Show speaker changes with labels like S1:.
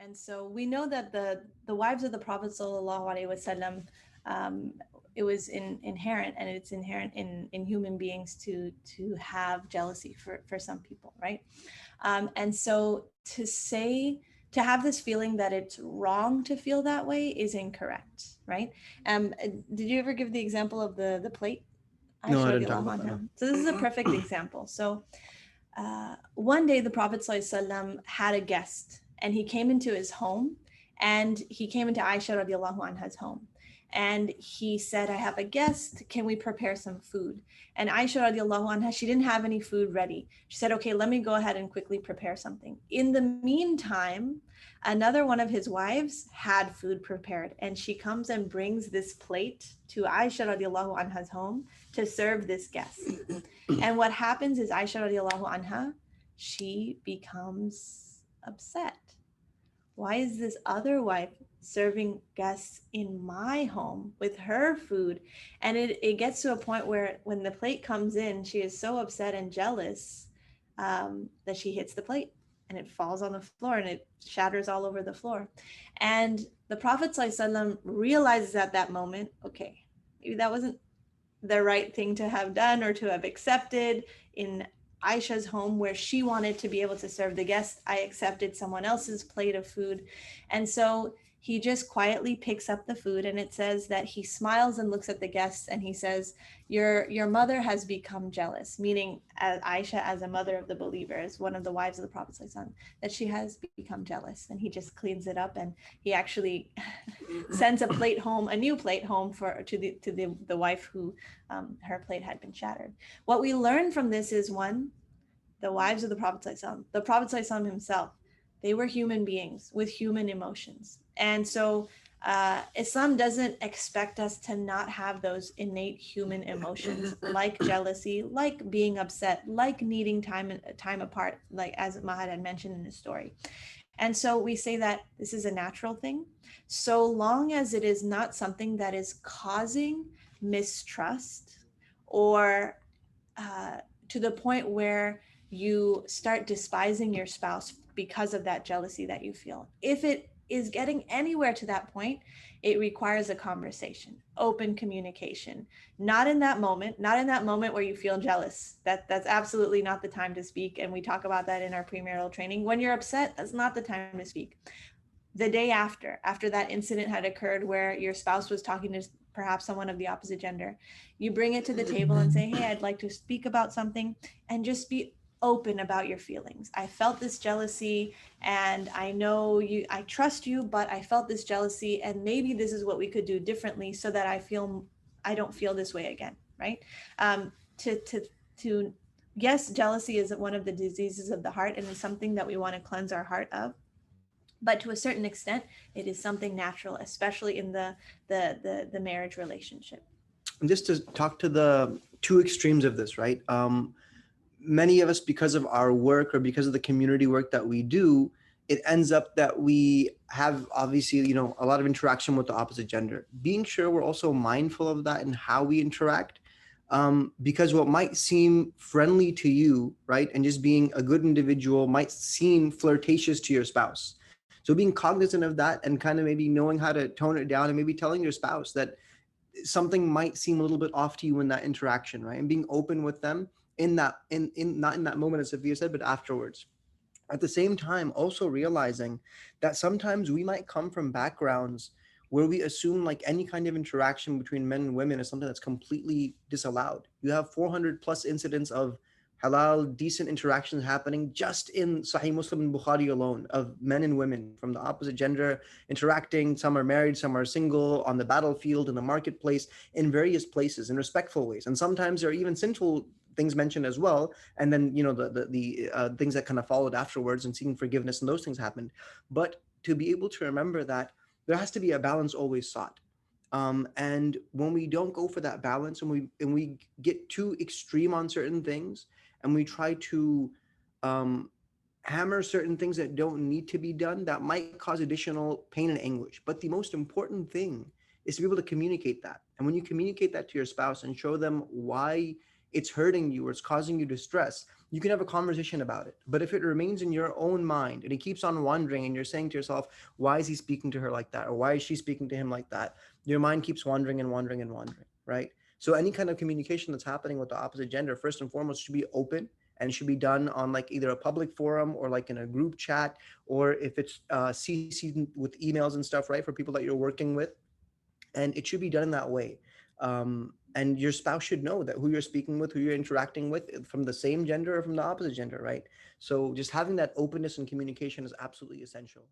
S1: And so we know that the wives of the Prophet sallallahu alaihi wasallam, it was inherent, and it's inherent in human beings to have jealousy for some people, right? And so to have this feeling that it's wrong to feel that way is incorrect, right? Did you ever give the example of the plate?
S2: No, I
S1: Aisha
S2: didn't talk
S1: radiallahu
S2: about that.
S1: anha.
S2: No.
S1: So this is a perfect example. So one day the Prophet ﷺ had a guest, and he came into his home, and he came into Aisha radiallahu anha's home. And he said, I have a guest. Can we prepare some food? And Aisha radiallahu anha, she didn't have any food ready. She said, okay, let me go ahead and quickly prepare something. In the meantime, another one of his wives had food prepared, and she comes and brings this plate to Aisha radiallahu anha's home to serve this guest. And what happens is Aisha radiallahu anha, she becomes upset. Why is this other wife serving guests in my home with her food? And it gets to a point where when the plate comes in, she is so upset and jealous that she hits the plate, and it falls on the floor and it shatters all over the floor. And the Prophet ﷺ realizes at that moment, okay, maybe that wasn't the right thing to have done or to have accepted. In Aisha's home, where she wanted to be able to serve the guests, I accepted someone else's plate of food. And so he just quietly picks up the food, and it says that he smiles and looks at the guests, and he says, your mother has become jealous, meaning as Aisha, as a mother of the believers, one of the wives of the Prophet, that she has become jealous. And he just cleans it up, and he actually sends a plate home, a new plate home to the wife who her plate had been shattered. What we learn from this is, one, the wives of the Prophet himself, they were human beings with human emotions. And so Islam doesn't expect us to not have those innate human emotions like jealousy, like being upset, like needing time apart, like as Mahad had mentioned in his story. And so we say that this is a natural thing, so long as it is not something that is causing mistrust or to the point where you start despising your spouse because of that jealousy that you feel. If it is getting anywhere to that point, it requires a conversation, open communication. Not in that moment where you feel jealous. That's absolutely not the time to speak. And we talk about that in our premarital training. When you're upset, that's not the time to speak. The day after that incident had occurred where your spouse was talking to perhaps someone of the opposite gender, you bring it to the table and say, hey, I'd like to speak about something, and just be open about your feelings. I felt this jealousy, and I know I trust you, but I felt this jealousy, and maybe this is what we could do differently so that I don't feel this way again, right? To yes, jealousy is one of the diseases of the heart, and is something that we want to cleanse our heart of. But to a certain extent, it is something natural, especially in the marriage relationship.
S2: And just to talk to the two extremes of this, right? Many of us, because of our work or because of the community work that we do, it ends up that we have obviously, a lot of interaction with the opposite gender. Being sure we're also mindful of that and how we interact, because what might seem friendly to you, right, and just being a good individual might seem flirtatious to your spouse. So being cognizant of that and kind of maybe knowing how to tone it down, and maybe telling your spouse that something might seem a little bit off to you in that interaction, right? And being open with them in that, in not in that moment, as Sophia said, but afterwards. At the same time, also realizing that sometimes we might come from backgrounds where we assume like any kind of interaction between men and women is something that's completely disallowed. You have 400 plus incidents of halal, decent interactions happening just in Sahih Muslim and Bukhari alone, of men and women from the opposite gender interacting. Some are married, some are single, on the battlefield, in the marketplace, in various places, in respectful ways. And sometimes there are even sinful things mentioned as well, and then the things that kind of followed afterwards, and seeking forgiveness, and those things happened. But to be able to remember that there has to be a balance always sought. And when we don't go for that balance, and we get too extreme on certain things, and we try to hammer certain things that don't need to be done, that might cause additional pain and anguish. But the most important thing is to be able to communicate that. And when you communicate that to your spouse and show them why it's hurting you or it's causing you distress, you can have a conversation about it. But if it remains in your own mind and it keeps on wandering and you're saying to yourself, why is he speaking to her like that? Or why is she speaking to him like that? Your mind keeps wandering and wandering and wandering, right? So any kind of communication that's happening with the opposite gender, first and foremost, should be open, and it should be done on like either a public forum or like in a group chat, or if it's CC'd with emails and stuff, right, for people that you're working with. And it should be done in that way. And your spouse should know that who you're speaking with, who you're interacting with, from the same gender or from the opposite gender, right? So just having that openness and communication is absolutely essential.